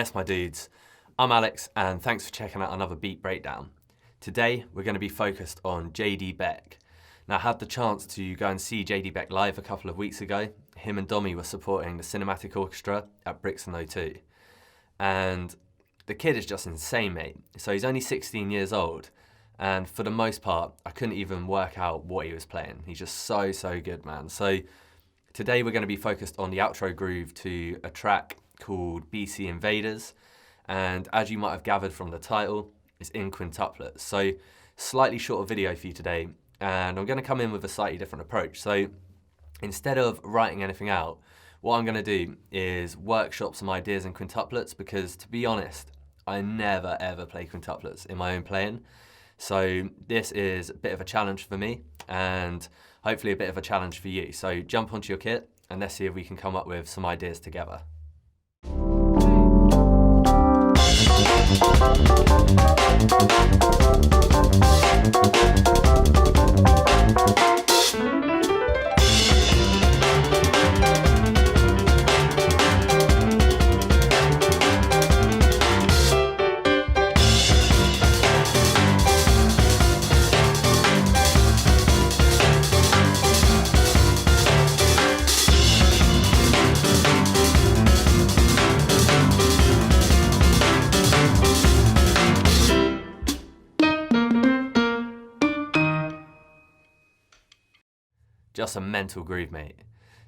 Yes, my dudes. I'm Alex, and thanks for checking out another beat breakdown. Today, we're going to be focused on JD Beck. Now, I had the chance to go and see JD Beck live a couple of weeks ago. Him and DOMi were supporting the Cinematic Orchestra at Brixton O2. And the kid is just insane, mate. So he's only 16 years old, and for the most part, I couldn't even work out what he was playing. He's just so good, man. So today we're going to be focused on the outro groove to a track called BC Invaders, and as you might have gathered from the title, it's in quintuplets. So slightly shorter video for you today, and I'm going to come in with a slightly different approach. So instead of writing anything out, what I'm going to do is workshop some ideas in quintuplets, because to be honest, I never ever play quintuplets in my own playing. So this is a bit of a challenge for me, and hopefully a bit of a challenge for you. So jump onto your kit and let's see if we can come up with some ideas together. Just a mental groove, mate.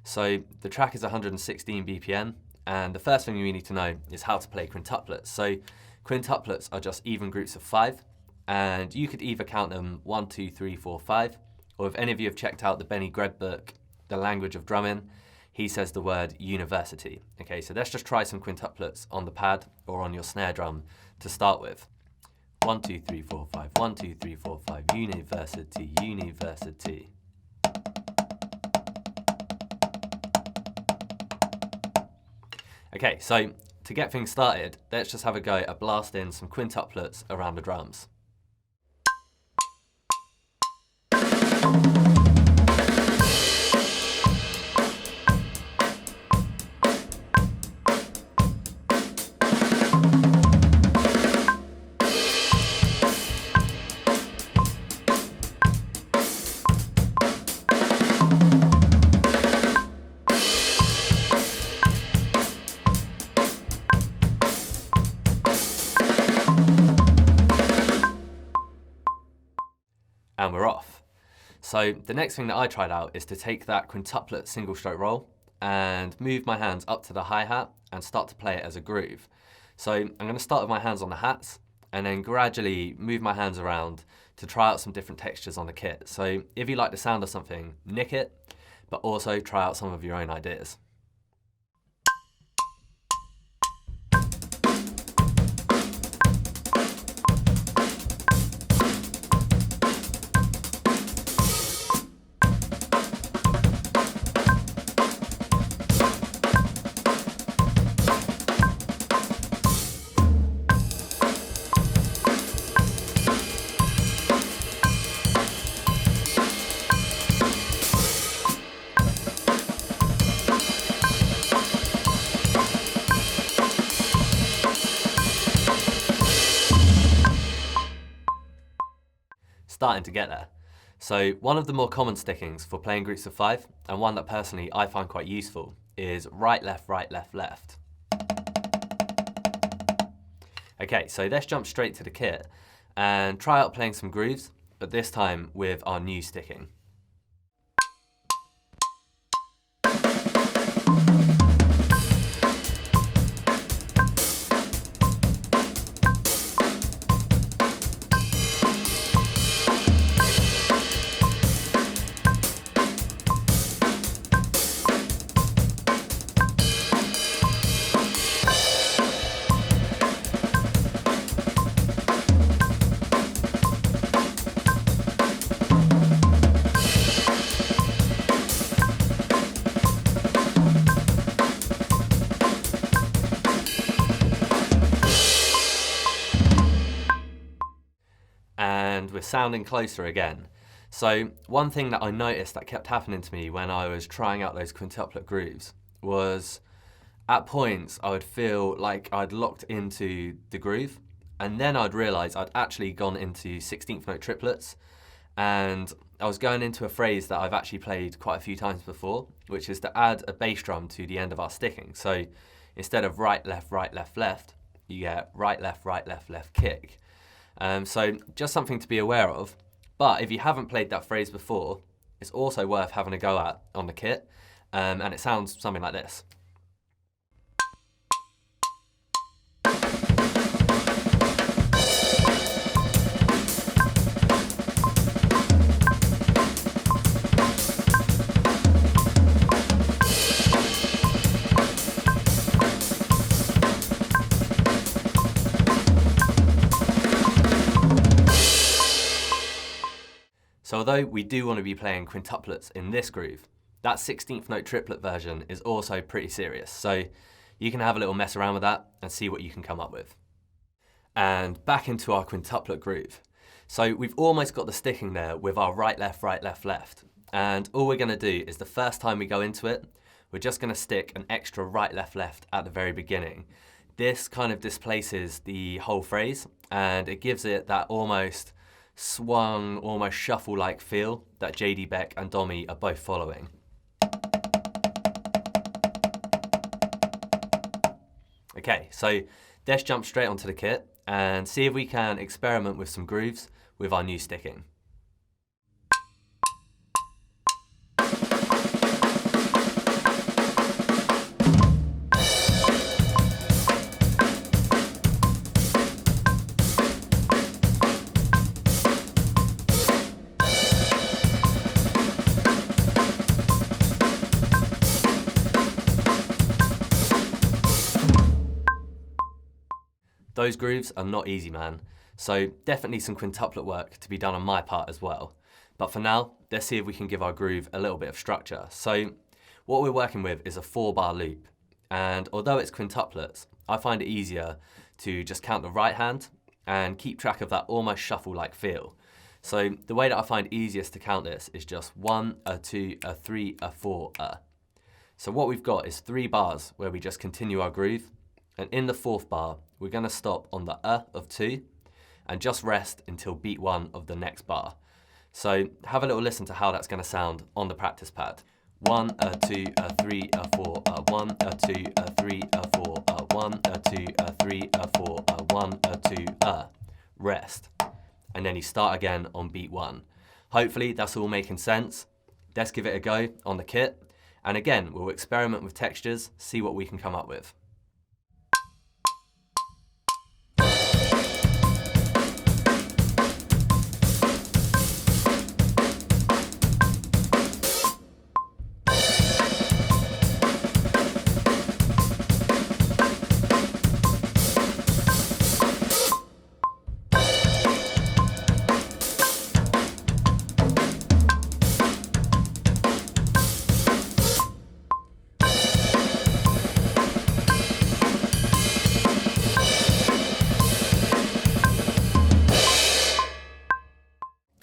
So the track is 116 BPM, and the first thing you need to know is how to play quintuplets. So quintuplets are just even groups of 5, and you could either count them 1, 2, 3, 4, 5, or if any of you have checked out the Benny Greb book, The Language of Drumming, he says the word university. Okay, so let's just try some quintuplets on the pad or on your snare drum to start with. 1, 2, 3, 4, 5, 1, 2, 3, 4, 5, university, university. Okay, so to get things started, let's just have a go at blasting some quintuplets around the drums. And we're off. So the next thing that I tried out is to take that quintuplet single stroke roll and move my hands up to the hi-hat and start to play it as a groove. So I'm going to start with my hands on the hats and then gradually move my hands around to try out some different textures on the kit. So if you like the sound of something, nick it, but also try out some of your own ideas. Starting to get there. So one of the more common stickings for playing groups of 5, and one that personally I find quite useful, is right, left, left. Okay, so let's jump straight to the kit and try out playing some grooves, but this time with our new sticking. And we're sounding closer again. So one thing that I noticed that kept happening to me when I was trying out those quintuplet grooves was At points, I would feel like I'd locked into the groove, and then I'd realise I'd actually gone into 16th note triplets, and I was going into a phrase that I've actually played quite a few times before, which is to add a bass drum to the end of our sticking. So instead of right, left, left, you get right, left, left kick. So just something to be aware of. But if you haven't played that phrase before, it's also worth having a go at on the kit, and it sounds something like this. So although we do want to be playing quintuplets in this groove, that 16th note triplet version is also pretty serious. So you can have a little mess around with that and see what you can come up with. And back into our quintuplet groove. So we've almost got the sticking there with our right, left. And all we're gonna do is the first time we go into it, we're just gonna stick an extra right, left at the very beginning. This kind of displaces the whole phrase and it gives it that almost swung, almost shuffle-like feel that JD Beck and DOMi are both following. Okay, so let's jump straight onto the kit and see if we can experiment with some grooves with our new sticking. Those grooves are not easy, man. So definitely some quintuplet work to be done on my part as well. But for now, let's see if we can give our groove a little bit of structure. So what we're working with is a 4-bar loop. And although it's quintuplets, I find it easier to just count the right hand and keep track of that almost shuffle-like feel. So the way that I find easiest to count this is just 1, a 2, a 3, a 4, a. So what we've got is 3 bars where we just continue our groove. And in the 4th bar, we're going to stop on the of 2 and just rest until beat 1 of the next bar. So have a little listen to how that's going to sound on the practice pad. 1, a 2, a 3, a 4, a 1, a 2, a 3, a 4, a 1, a 2, a 3, a 4, a 1, a 2, a. Rest. And then you start again on beat 1. Hopefully that's all making sense. Let's give it a go on the kit. And again, we'll experiment with textures, see what we can come up with.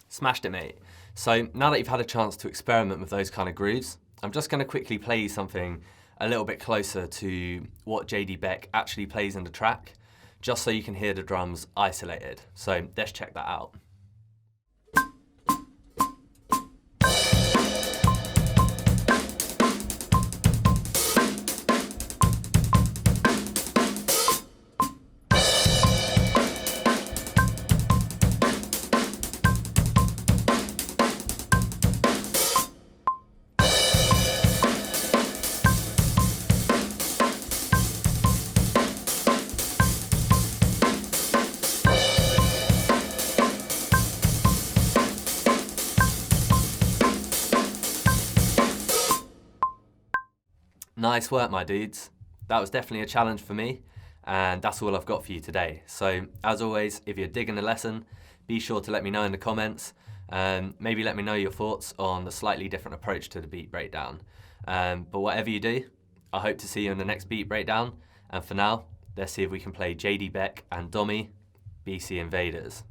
Smashed it, mate. So now that you've had a chance to experiment with those kind of grooves, I'm just going to quickly play you something a little bit closer to what JD Beck actually plays in the track, just so you can hear the drums isolated. So let's check that out. Nice work, my dudes. That was definitely a challenge for me, and that's all I've got for you today. So, as always, if you're digging the lesson, be sure to let me know in the comments. Maybe let me know your thoughts on the slightly different approach to the beat breakdown. But whatever you do, I hope to see you in the next beat breakdown. And for now, let's see if we can play JD Beck and DOMi, BC Invaders.